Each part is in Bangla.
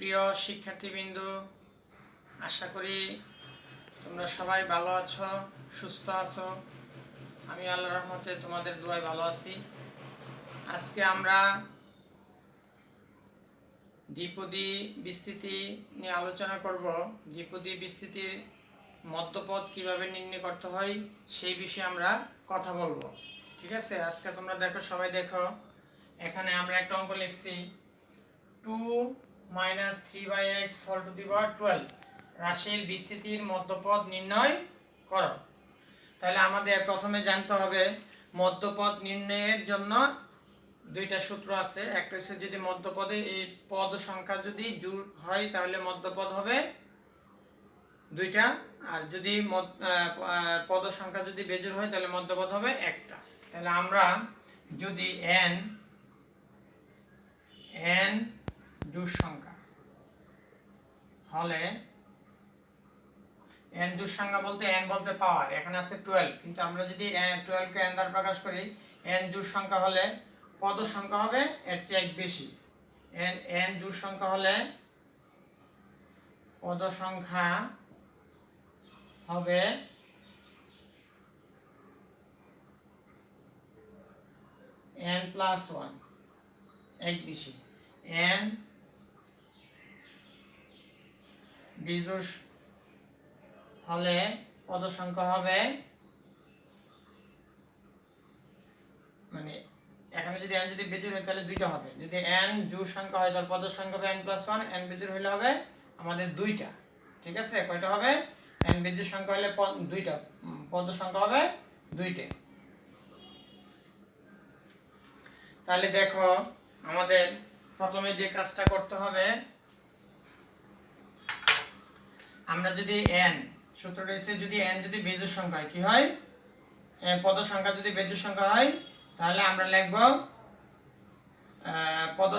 প্রিয় শিক্ষার্থীবৃন্দ, আশা করি তোমরা সবাই ভালো আছো, সুস্থ আছো। আমি আল্লাহর রহমতে তোমাদের দোয়ায় ভালো আছি। আজকে আমরা দ্বিপদী বিস্তৃতি নিয়ে আলোচনা করব। দ্বিপদী বিস্তৃতির মধ্যপদ কিভাবে নির্ণয় করতে হয় সেই বিষয়ে আমরা কথা বলবো। ঠিক আছে, আজকে তোমরা দেখো, সবাই দেখো, এখানে আমরা একটা অঙ্ক লিখছি 2 - 3/x হোল টু দি পাওয়ার 12 রাশির বিস্তৃতির মধ্যপদ নির্ণয় করো। তাহলে আমাদের প্রথমে জানতে হবে মধ্যপদ নির্ণয়ের জন্য দুইটা সূত্র আছে। একটা হচ্ছে যদি মধ্যপদে এই পদ সংখ্যা যদি জোড় হয় তাহলে মধ্যপদ হবে দুইটা, আর যদি পদ সংখ্যা যদি বেজোড় হয় তাহলে মধ্যপদ হবে একটা। তাহলে আমরা যদি n জোড় সংখ্যা হলে, n জোড় সংখ্যা বলতে n বলতে পাওয়ার, এখানে আছে 12, কিন্তু আমরা যদি 12 কে n দ্বারা প্রকাশ করি, n জোড় সংখ্যা হলে পদ সংখ্যা হবে এর চেয়ে এক বেশি। n জোড় সংখ্যা হলে পদ সংখ্যা হবে n+1, এক বেশি। n বিজোড় হলে পদ সংখ্যা হবে, মানে এখানে যদি n যদি বেজোড় হয় তাহলে দুইটা হবে। যদি n জোড় সংখ্যা হয় তাহলে পদ সংখ্যা হবে n+1, n বেজোড় হলে হবে আমাদের দুইটা। ঠিক আছে, কয়টা হবে? n বেজোড় সংখ্যা হলে দুইটা, পদ সংখ্যা হবে দুইটা। তাহলে দেখো, আমাদের প্রথমে যে কাজটা করতে হবে, আমরা যদি n সূত্রটা এসে যদি n যদি বেজোড় সংখ্যা হয়, কি হয়? পদ সংখ্যা যদি বেজোড় সংখ্যা হয় তাহলে আমরা লিখব পদ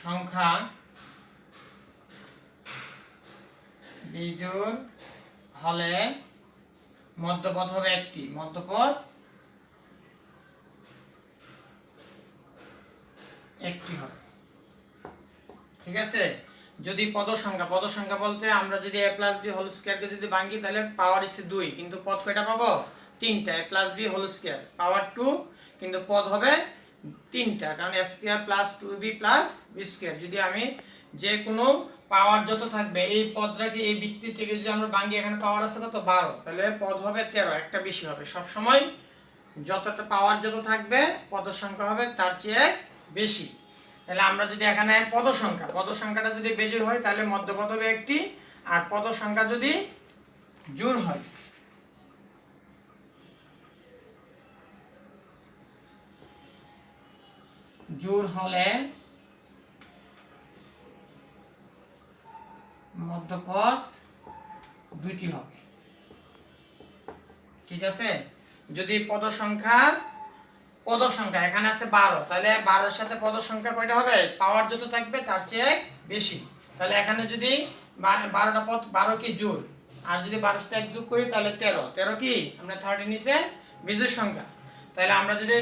সংখ্যা বিজোড় হলে মধ্যপদ হবে একটি, মধ্যপদ একটি হবে। ঠিক আছে, যদি পদ সংখ্যা বলতে আমরা যদি a+b হোল স্কয়ারকে যদি ভাঙি তাহলে পাওয়ার এসে 2, কিন্তু পদ কয়টা পাবো? 3টা। a+b হোল স্কয়ার পাওয়ার 2, কিন্তু পদ হবে 3টা, কারণ a square plus 2b plus b square. যদি আমি যে কোনো পাওয়ার যত থাকবে এই পদটাকে, এই বিস্তৃতিকে যদি আমরা ভাঙি, এখানে পাওয়ার আছে কত? 12, তাহলে পদ হবে 13, একটা বেশি হবে। সব সময় যতটা পাওয়ার যত থাকবে পদ সংখ্যা হবে তার চেয়ে বেশি। তাহলে আমরা যদি এখানে পদ সংখ্যাটা যদি বেজোড় হয় তাহলে মধ্যপদ হবে একটি, আর পদ সংখ্যা যদি জোড় হয় জোড় হলে মধ্যপদ দুইটি হবে। ঠিক আছে, যদি পদ সংখ্যা এখানে আছে 12, তাহলে 12 এর সাথে পদ সংখ্যা কয়টা হবে? পাওয়ার যত থাকবে তার চেয়ে বেশি। তাহলে এখানে যদি 12টা পদ, 12 কি জোড়, আর যদি 12 সাথে 1 যোগ করি তাহলে 13 কি আমরা 13 নিচে বিজোড় সংখ্যা। তাহলে আমরা যদি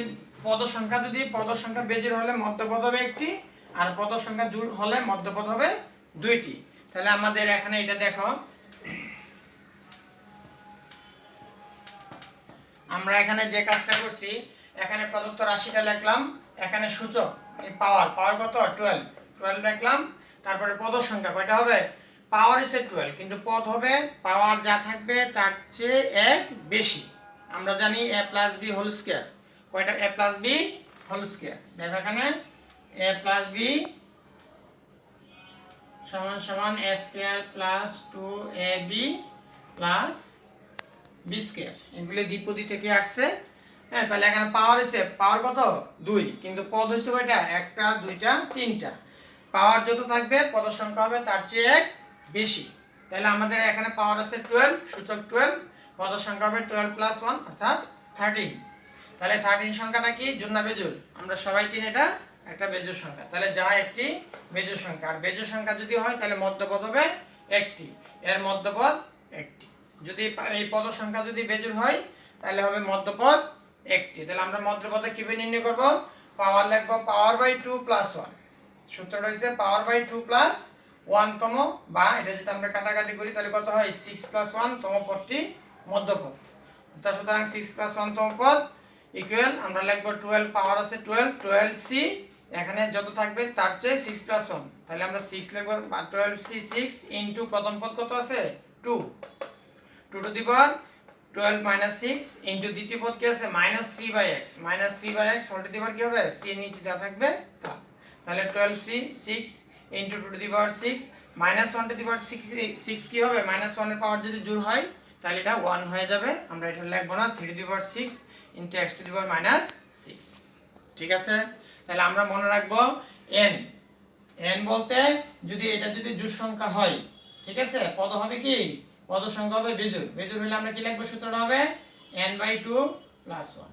পদ সংখ্যা বেজোড় হলে মধ্যপদ হবে একটি, আর পদ সংখ্যা জোড় হলে মধ্যপদ হবে দুইটি। তাহলে আমাদের এখানে এটা দেখো, আমরা এখানে যে কাজটা করছি, এখানে প্রদত্ত রাশিটা লিখলাম, এখানে সূচক পাওয়ার কত? 12 লিখলাম। তারপরে পদ সংখ্যা কয়টা হবে? পাওয়ার এসে 12, কিন্তু পদ হবে পাওয়ার যা থাকবে তার চেয়ে এক বেশি। আমরা জানি a+b হোল স্কয়ার, কয়টা? a+b whole square. দেখো এখানে a+b সমান a square plus 2ab plus b square. এগুলো দ্বিপদী থেকে আসছে। হ্যাঁ, তাহলে এখানে পাওয়ার হইছে, পাওয়ার কত? 2, কিন্তু পদ হইছে কয়টা? একটা, দুইটা, তিনটা। পাওয়ার যত থাকবে পদ সংখ্যা হবে তার চেয়ে এক বেশি। তাহলে আমাদের এখানে পাওয়ার আছে 12, সূচক 12, পদ সংখ্যা হবে 12 + 1 অর্থাৎ 13। তাহলে 13 সংখ্যাটা কি? জোড় না বেজোড়? আমরা সবাই চিনি এটা একটা বেজোড় সংখ্যা। তাহলে যা একটি বেজোড় সংখ্যা, আর বেজোড় সংখ্যা যদি হয় তাহলে মধ্যপদ হবে একটি, এর মধ্যপদ একটি। যদি এই পদ সংখ্যা যদি বেজোড় হয় তাহলে হবে মধ্যপদ একটি। তাহলে আমরা মধ্যপদে কিভাবে নির্ণয় করব? পাওয়ার লিখব পাওয়ার বাই 2 + 1, সূত্রটা হচ্ছে পাওয়ার বাই 2 প্লাস 1 তম, বা এটা যদি আমরা কাটাকাটি করি তাহলে কত হয় 6 প্লাস 1 তম পদটি মধ্যপদ। সুতরাং 6 প্লাস 1 তম পদ ইকুয়াল আমরা লিখব 12, পাওয়ার আছে 12c, এখানে যত থাকবে তার চেয়ে 6 প্লাস 1, তাহলে আমরা 6 লিখব, বা 12c 6 ইনটু প্রথম পদ কত আছে 2 to the power 12 minus 6 into দ্বিতীয় পদ কি আছে -3/x, -3/x whole to the পাওয়ার কি হবে c এর নিচে যা থাকবে তা, তাহলে 12c 6 into 2 to the power 6 -1 to the power 6 কি হবে, -1 এর পাওয়ার যদি জোড় হয় তাহলে এটা 1 হয়ে যাবে, আমরা এটা লিখব না 3 to the power 6 into x to the power -6। ঠিক আছে, তাহলে আমরা মনে রাখবো n, n বলতে যদি এটা যদি জোড় সংখ্যা হয়, ঠিক আছে, পদ হবে কি, পদ সংখ্যা হবে বেজোড়, বেজোড় হলে আমরা কি লিখব, সূত্রটা হবে n/2 + 1।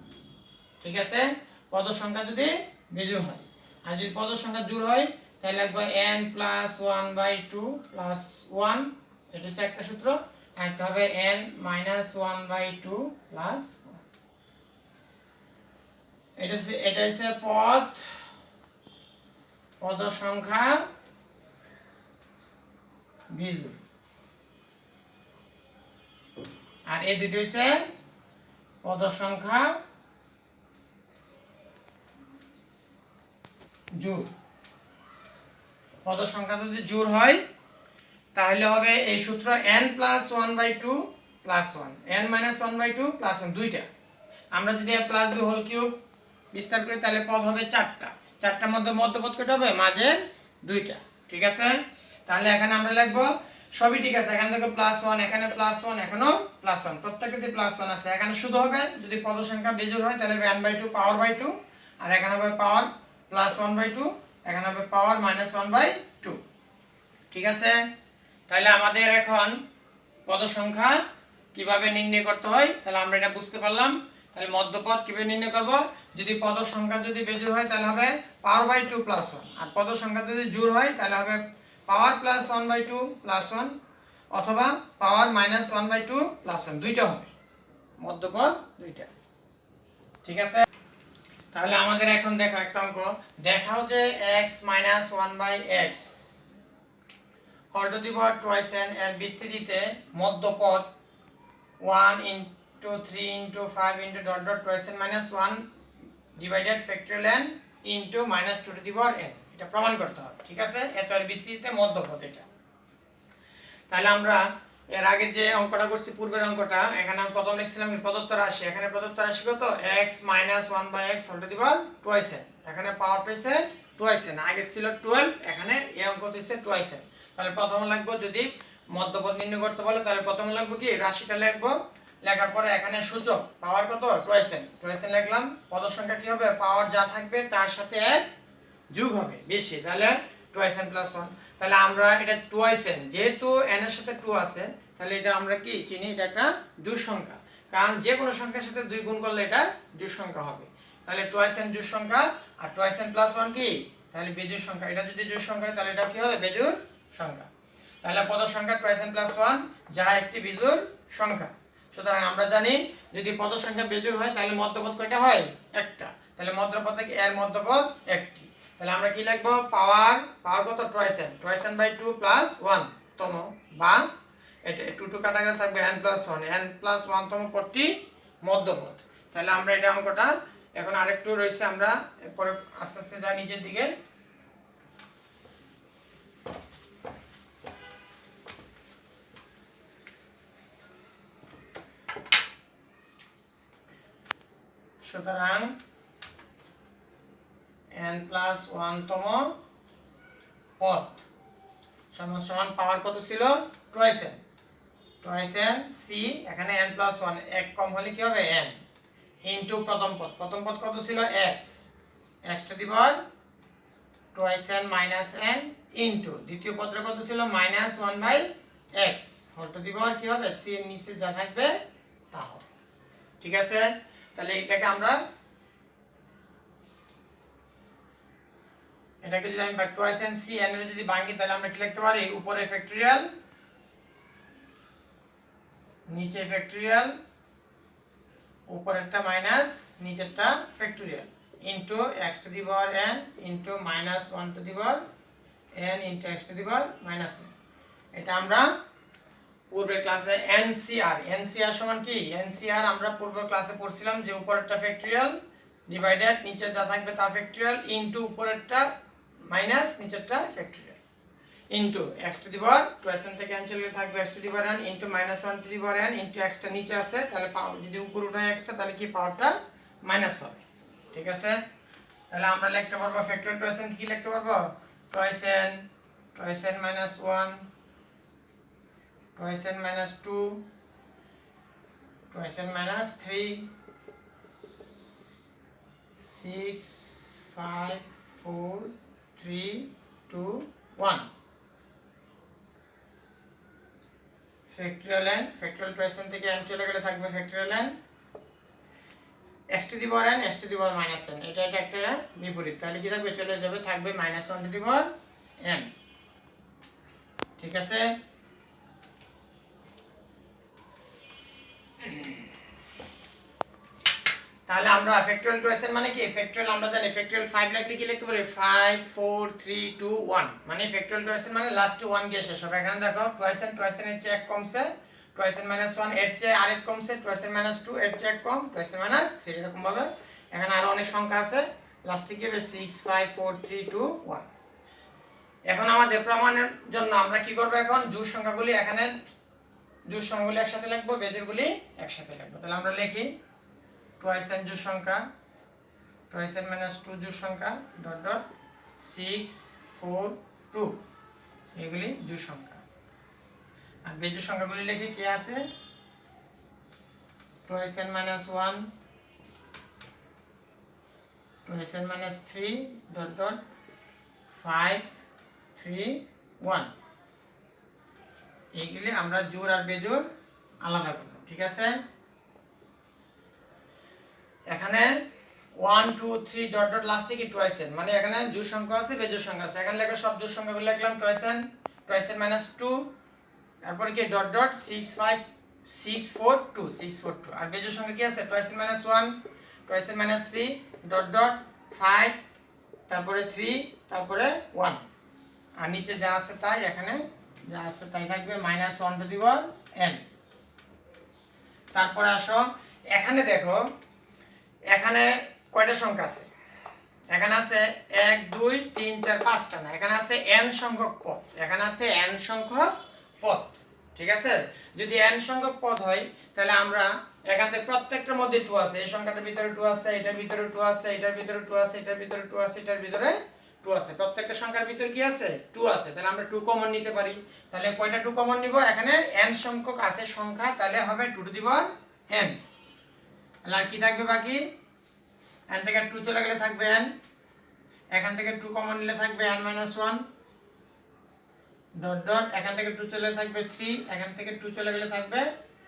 ঠিক আছে, পদ সংখ্যা যদি বেজোড় হয়, আর যদি পদ সংখ্যা জোড় হয় তাহলে লিখব n + 1/2 + 1, এটা হচ্ছে একটা সূত্র, আর একটা হবে n - 1/2 + 1। এটা হচ্ছে পদ সংখ্যা বিজোড়, আর এই দুটো হচ্ছে পদ সংখ্যা জোড়। পদ সংখ্যা যদি জোড় হয় তাহলে হবে এই সূত্র n + 1/2 + 1, n - 1/2 + 1 দুইটা, আমরা যদি +2 হোল কিউব বিস্তার করি তাহলে পদ হবে চারটা, চারটার মধ্যে মধ্যপদ কয়টা হবে, মাঝের দুইটা। ঠিক আছে, তাহলে এখানে আমরা লিখব সবই ঠিক আছে, এখানে দেখো +1, এখানে +1, এখানেও +1, প্রত্যেকটাতে +1 আছে, এখানে শুধু হবে যদি পদ সংখ্যা বেজোড় হয় তাহলে n/2 পাওয়ার বাই 2, আর এখানে হবে পাওয়ার +1/2, এখানে হবে পাওয়ার -1/2। ঠিক আছে, তাহলে আমাদের এখন পদ সংখ্যা কিভাবে নির্ণয় করতে হয় তাহলে আমরা এটা বুঝতে পারলাম। তাহলে মধ্যপদ কিভাবে নির্ণয় করব, যদি পদ সংখ্যা যদি বেজোড় হয় তাহলে হবে পাওয়ার বাই 2 + 1, আর পদ সংখ্যা যদি জোড় হয় তাহলে হবে পাওয়ার +1/2 + 1, অথবা পাওয়ার -1/2 + 1, দুইটা হবে, মধ্যপদ দুইটা। ঠিক আছে, তাহলে আমাদের এখন দেখো একটা অঙ্ক দেখাও যে x - 1/x whole to the power twice n এর বিস্তৃতিতে মধ্যপদ 1 * 3 * 5 * twice n - 1 divided factorial n into -2 to the power n, এটা প্রমাণ করতে হবে। ঠিক আছে, এত এর বিস্তৃতিতে মধ্যপদ এটা। তাহলে আমরা এর আগে যে অঙ্কটা করছি, পূর্বের অঙ্কটা, এখানে আমি প্রথম লিখছিলাম প্রদত্ত রাশি, এখানে প্রদত্ত রাশি কত x - 1/x whole to the power twice n, এখানে পাওয়ারটা হইছে টুয়াইস n, আগে ছিল 12, এখানে এই অঙ্কটা হইছে টুয়াইস n। তাহলে প্রথমে লিখবো যদি মধ্যপদ নির্ণয় করতে বলে তাহলে প্রথমে লিখবো কি রাশিটা লিখবো, লেখার পরে এখানে সূচক পাওয়ার কত টুয়াইস n লিখলাম, পদ সংখ্যা কি হবে, পাওয়ার যা থাকবে তার সাথে 1 যোগ হবে বেশি, তাহলে টুয়াইস n + 1। তাহলে আমরা এটা টুয়াইস n, যেহেতু n এর সাথে 2 আছে তাহলে এটা আমরা কি চিনি, এটা একটা জোড় সংখ্যা, কারণ যে কোনো সংখ্যার সাথে 2 গুণ করলে এটা জোড় সংখ্যা হবে। তাহলে টুয়াইস n জোড় সংখ্যা, আর টুয়াইস n + 1 কি, তাহলে বেজোড় সংখ্যা, এটা যদি জোড় সংখ্যা হয় তাহলে এটা কি হবে, বেজোড় সংখ্যা। তাহলে পদ সংখ্যা টুয়াইস n + 1 যা একটি বেজোড় সংখ্যা। সুতরাং আমরা জানি যদি পদ সংখ্যা বেজোড় হয় তাহলে মধ্যপদ কয়টা হয়, একটা, তাহলে মধ্যপদ থেকে এর মধ্যপদ একটি। তাহলে আমরা কি লিখব, পাওয়ার কত টুয়াইস n/2 + 1 তম, বা এটা 2 কাটা গেলে থাকবে n + 1, n + 1 তম পদটি মধ্যপদ। তাহলে আমরা এটা অঙ্কটা এখন আরেকটু রয়েছে, আমরা পরে আস্তে আস্তে যাই নিচের দিকে। সুতরাং n + 1 তম পদ সমান পাওয়ার কত ছিল টুয়াইস n c, এখানে n + 1 এক কম হলে কি হবে n ইনটু প্রথম পদ কত ছিল x to the power twice n - n into দ্বিতীয় পদটা কত ছিল -1/x হোল টু দি পাওয়ার কি হবে c এর নিচে যা থাকবে তা হবে। ঠিক আছে, তাহলে এটাকে আমরা এটাকে যদি আমি টুয়াইস n c n এর যদি ভাঙি তাহলে আমরা কি লিখতে পারি, উপরে ফ্যাক্টরিয়াল নিচে ফ্যাক্টরিয়াল, উপরেরটা মাইনাস নিচেরটা factorial, into x two the power N into minus one two the power N into x two the power minus N. এটা আমরা পূর্বের ক্লাসে এনসিআর সমান কি, এনসিআর আমরা পূর্বের ক্লাসে পড়ছিলাম যে উপরেরটা ফ্যাক্টরিয়াল ডিভাইডেড নিচে যা থাকবে তা ফ্যাক্টরিয়াল ইন্টু উপরেরটা মাইনাস নিচেরটা factorial into x two the power 2n থেকে n চলে থাকবে x to the power n into minus 1 to the power n into x টা নিচে আছে তাহলে পাওয়ার যদি উপরে উঠায় x টা তাহলে কি পাওয়ারটা মাইনাস হবে। ঠিক আছে, তাহলে আমরা লিখতে পারবো ফ্যাক্টরিয়াল 2n কি লিখতে পারবো 2n minus 1 2n minus 2 2n minus 3 6 5 4 3 2 1 factorial n factorial 2n থেকে n চলে গেলে থাকবে factorial n x to the power n x to the power minus n এটা একটা বিপরীত, তাহলে কি থাকবে চলে যাবে থাকবে minus 1 to the power n। ঠিক আছে, তাহলে আমরা ফ্যাক্টরিয়াল 2n মানে কি ফ্যাক্টরিয়াল আমরা জানি ফ্যাক্টরিয়াল 5 লিখলে কি লিখতে পারি 5 4 3 2 1 মানে ফ্যাক্টরিয়াল 2n মানে লাস্টে 1 দিয়ে শেষ হবে। এখানে দেখো 2n এর চেয়ে 1 কমছে 2n মাইনাস 1 এর চেয়ে আরেক কমছে 2n মাইনাস 2 এর চেয়ে কম 2n মাইনাস 3 এরকম ভাবে এখানে আরো অনেক সংখ্যা আছে লাস্টে কি হবে 6 5 4 3 2 1। এখন আমাদের প্রমাণের জন্য আমরা কি করব এখন জোড় সংখ্যাগুলি এখানে জোড় সংখ্যাগুলি একসাথে লিখব বেজোড়গুলি একসাথে লিখব। তাহলে আমরা লিখি 2n জোড় সংখ্যা 2n মাইনাস 2 জোড় সংখ্যা ডট ডট 6 4 2 এগুলি জোড় সংখ্যা। আর বেজোড় সংখ্যাগুলি লিখি কি আছে 2n minus 1 2n minus 3 dot dot 5 3 1 এইগুলি আমরা জোড় আর বেজোড় আলাদা করব। ঠিক আছে, এখানে 1 2 3 ডট ডট লাস্টে কি 2n মানে এখানে জোড় সংখ্যা আছে বেজোড় সংখ্যা আছে এখানে লেখা সব জোড় সংখ্যাগুলো লিখলাম 2n মাইনাস 2 তারপরে কি ডট ডট 6 5 6 4 2 6 4 2 আর বেজোড় সংখ্যা কি আছে 2n minus 1 2n minus 3 dot dot 5 তারপরে 3 তারপরে 1 আর নিচে যা আছে তাই এখানে যা আছে তাই থাকবে minus 1 to the power n। তারপরে আসো এখানে দেখো এখানে কয়টা সংখ্যা আছে এখানে আছে 1 2 3 4 5টা না এখানে আছে n সংখ্যক পদ এখানে আছে n সংখ্যক পদ। ঠিক আছে, যদি n সংখ্যক পদ হয় তাহলে আমরা এখান থেকে প্রত্যেকটার মধ্যে 2 আছে এই সংখ্যাটার ভিতরে 2 আছে এটার ভিতরে 2 আছে এটার ভিতরে 2 আছে এটার ভিতরে 2 আছে এটার ভিতরে 2 আছে প্রত্যেকটা সংখ্যার ভিতরে কি আছে 2 আছে তাহলে আমরা 2 কমন নিতে পারি। তাহলে কয়টা 2 কমন নিব এখানে n সংখ্যক আছে সংখ্যা তাহলে হবে 2 টু দি পাওয়ার n। তাহলে আর কি থাকবে বাকি n থেকে 2 চলে গেলে থাকবে n এখান থেকে 2 কমন নিলে থাকবে n মাইনাস 1 ডট ডট এখান থেকে 2 চলে থাকবে 3 এখান থেকে 2 চলে গেলে থাকবে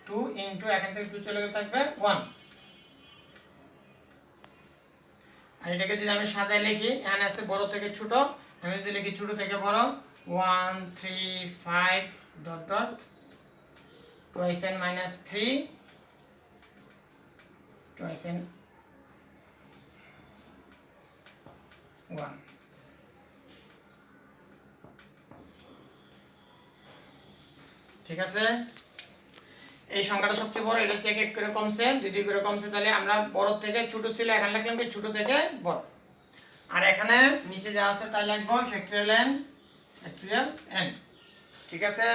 2 ইনটু এখান থেকে 2 চলে গেলে থাকবে 1। আর এটাকে যদি আমি সাজায় লিখি এখানে আছে বড় থেকে ছোট আমি যদি লিখি ছোট থেকে বড় 1 3 5 dot dot 2n minus 3 2n 1। ঠিক আছে, এই সংখ্যাটা সবচেয়ে বড় এটা চেক এক করে কমছে 2 করে কমছে তাহলে আমরা বড় থেকে ছোট ছিল এখানে লিখলাম কি ছোট থেকে বড় আর এখানে নিচে যা আছে তাই লিখবো ফ্যাক্টরিয়াল n। ঠিক আছে,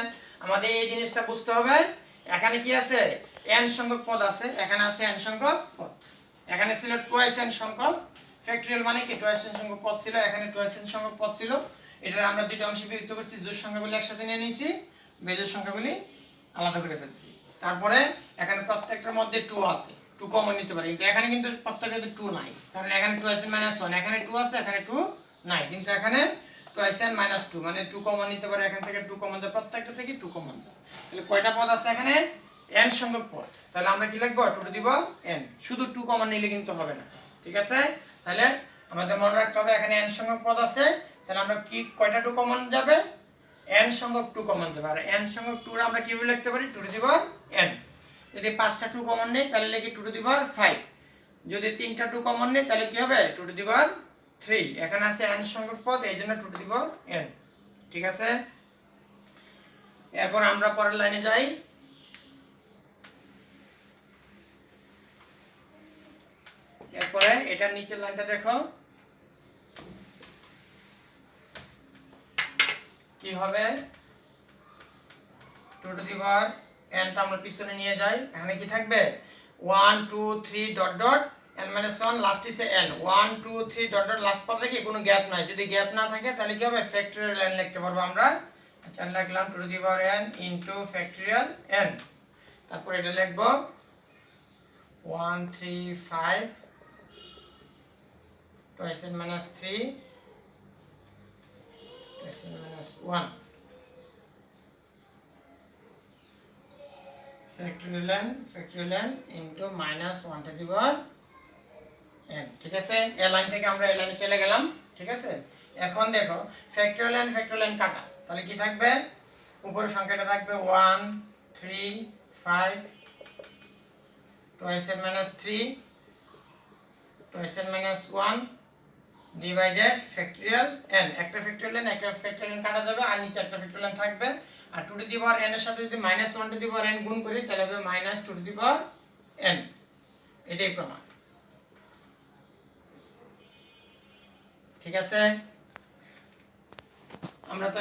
আমাদের এই জিনিসটা বুঝতে হবে এখানে কি আছে n সংখ্যক পদ আছে এখানে আছে n সংখ্যক পদ এখানে ছিল 2n সংখ্যক ফ্যাক্টরিয়াল মানে কি 2n সংখ্যক পদ ছিল এখানে 2n সংখ্যক পদ ছিল এটা আমরা দুইটা অংশে বিভক্ত করছি জোড় সংখ্যাগুলো একসাথে নিয়ে নিয়েছি বেজোড় সংখ্যাগুলি আলাদা করে ফেলছি। তারপরে এখানে প্রত্যেকটার মধ্যে 2 আছে 2 কমন নিতে পারি কিন্তু এখানে কিন্তু প্রত্যেকটাতে 2 নাই কারণ এখানে 2n মাইনাস 1 এখানে 2 আছে এখানে 2 নাই কিন্তু এখানে 2n মাইনাস 2 মানে 2 কমন নিতে পারে এখান থেকে 2 কমন যায় প্রত্যেকটা থেকে 2 কমন যায় তাহলে কয়টা পদ আছে এখানে n সংখ্যক পদ তাহলে আমরা কি লিখব 2 টু দি পাওয়ার n শুধু 2 কমন নিলে কিন্তু হবে না। ঠিক আছে, তাহলে আমাদের মনে রাখতে হবে এখানে n সংখ্যক পদ আছে তাহলে আমরা কি কয়টা 2 কমন যাবে n সংখ্যক 2 কমন যাবে আর n সংখ্যক 2 এর আমরা কিভাবে লিখতে পারি 2 টু দি পাওয়ার n। যদি 5টা 2 কমন নেই তাহলে লিখি 2 টু দি পাওয়ার 5 যদি 3টা 2 কমন নেই তাহলে কি হবে 2 টু দি পাওয়ার 3। এখানে আছে n সংখ্যক পদ, এই জন্য 2 টু দি পাওয়ার n। ঠিক আছে, এরপর আমরা পরের লাইনে যাই। এরপরে এটার নিচের লাইনটা দেখো কি হবে, 2 টু দি পাওয়ার n টা আমরা পিছনে নিয়ে যাই। এখানে কি থাকবে 1 2 3 dot dot n - 1 last is n, 1 2 3 dot dot last পদে কি কোনো গ্যাপ নাই। যদি গ্যাপ না থাকে তাহলে কি হবে ফ্যাক্টরিয়াল n লিখতে পারবো আমরা। আচ্ছা লিখলাম 2 to the power n into factorial n। তারপর এটা লিখব 1 3 5 twice n minus 3 twice n minus 1 factorial n into minus 1 to the power n। ঠিক আছে, এ লাইন থেকে আমরা এই লাইনে চলে গেলাম। ঠিক আছে, এখন দেখো ফ্যাক্টরিয়াল n কাটা, তাহলে কি থাকবে উপরের সংখ্যাটা থাকবে 1 3 5 twice n minus 3 twice n minus 1 divided factorial n। একটা ফ্যাক্টরিয়াল n কাটা যাবে আর নিচে একটা ফ্যাক্টরিয়াল n থাকবে। আর 2 টু দি পাওয়ার n এর সাথে যদি -1 টু দি পাওয়ার n গুণ করি তাহলে হবে -2 টু দি পাওয়ার n। এটাই প্রমাণ। ঠিক আছে, আমরা তো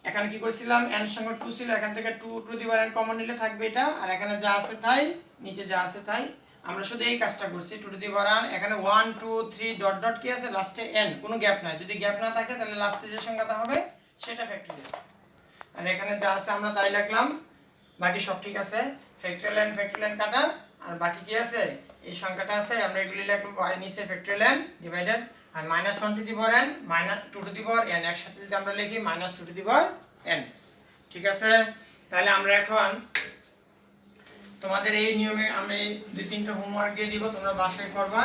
এখানে কি করছিলাম n সংখ্যা 2 ছিল, এখান থেকে 2 to the power n common নিলে থাকবে এটা, আর এখানে যা আছে তাই, নিচে যা আছে তাই। আমরা শুধু এই কাজটা করছি 2 টু দি পাওয়ার n, এখানে 1 2 3 ডট ডট কি আছে লাস্টে n, কোনো গ্যাপ নাই। যদি গ্যাপ না থাকে তাহলে লাস্টে যে সংখ্যাটা হবে সেটা ফ্যাক্টরিয়াল। আর এখানে যা আছে আমরা তাই লিখলাম, বাকি সব ঠিক আছে। ফ্যাক্টরিয়াল n কাটা আর বাকি কি আছে এই সংখ্যাটা আছে, আমরা এগুলি লিখব নিচে ফ্যাক্টরিয়াল n ডিভাইডেড আর -1 to the power n -2 to the power n একসাথে যদি আমরা লিখি -2 টু দি পাওয়ার n। ঠিক আছে, তাহলে আমরা এখন তোমাদের এই নিয়মে আমি 2-3টা হোমওয়ার্ক দিয়ে দিব, তোমরা বাসায় করবা।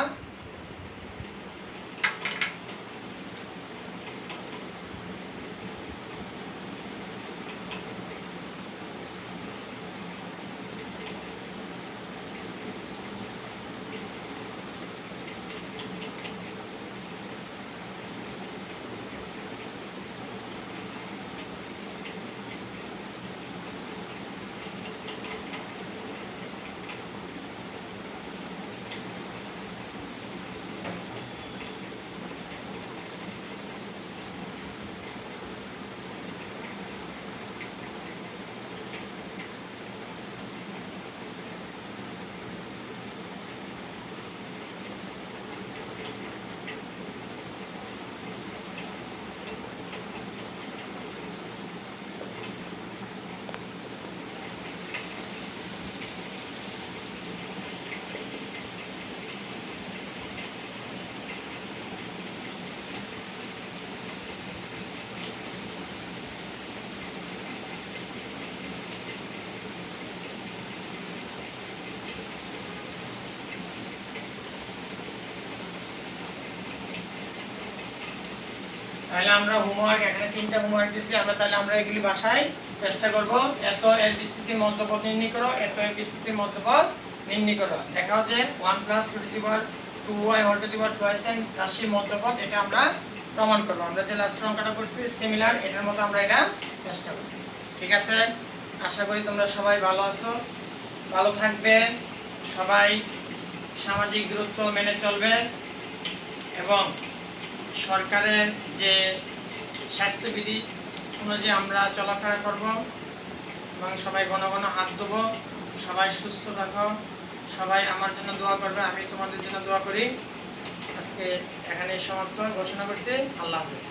তাহলে আমরা হোমওয়ার্ক এখানে 3টা হোমওয়ার্ক দিছি, তাহলে আমরা এগুলি বাসায় চেষ্টা করব। এত এর বিস্তৃতির মধ্যপদ নির্ণয় করো, এত এর বিস্তৃতির মধ্যপদ নির্ণয় করো। দেখা হচ্ছে 1 + 2 to the power 2y whole to the power twice n রাশির মধ্যপদ, এটা আমরা প্রমাণ করব। আমরা যে লাস্ট অঙ্কটা করছি সিমিলার, এটার মতো আমরা এটা চেষ্টা করব। ঠিক আছে, আশা করি তোমরা সবাই ভালো আছো, ভালো থাকবে, সবাই সামাজিক দূরত্ব মেনে চলবে এবং সরকারের যে স্বাস্থ্যবিধি অনুযায়ী আমরা চলাফেরা করব এবং সবাই ঘন ঘন হাত ধোবো। সবাই সুস্থ থাকো, সবাই আমার জন্য দোয়া করবে, আমি তোমাদের জন্য দোয়া করি। আজকে এখানে সমাপ্ত ঘোষণা করছি। আল্লাহ হাফেজ।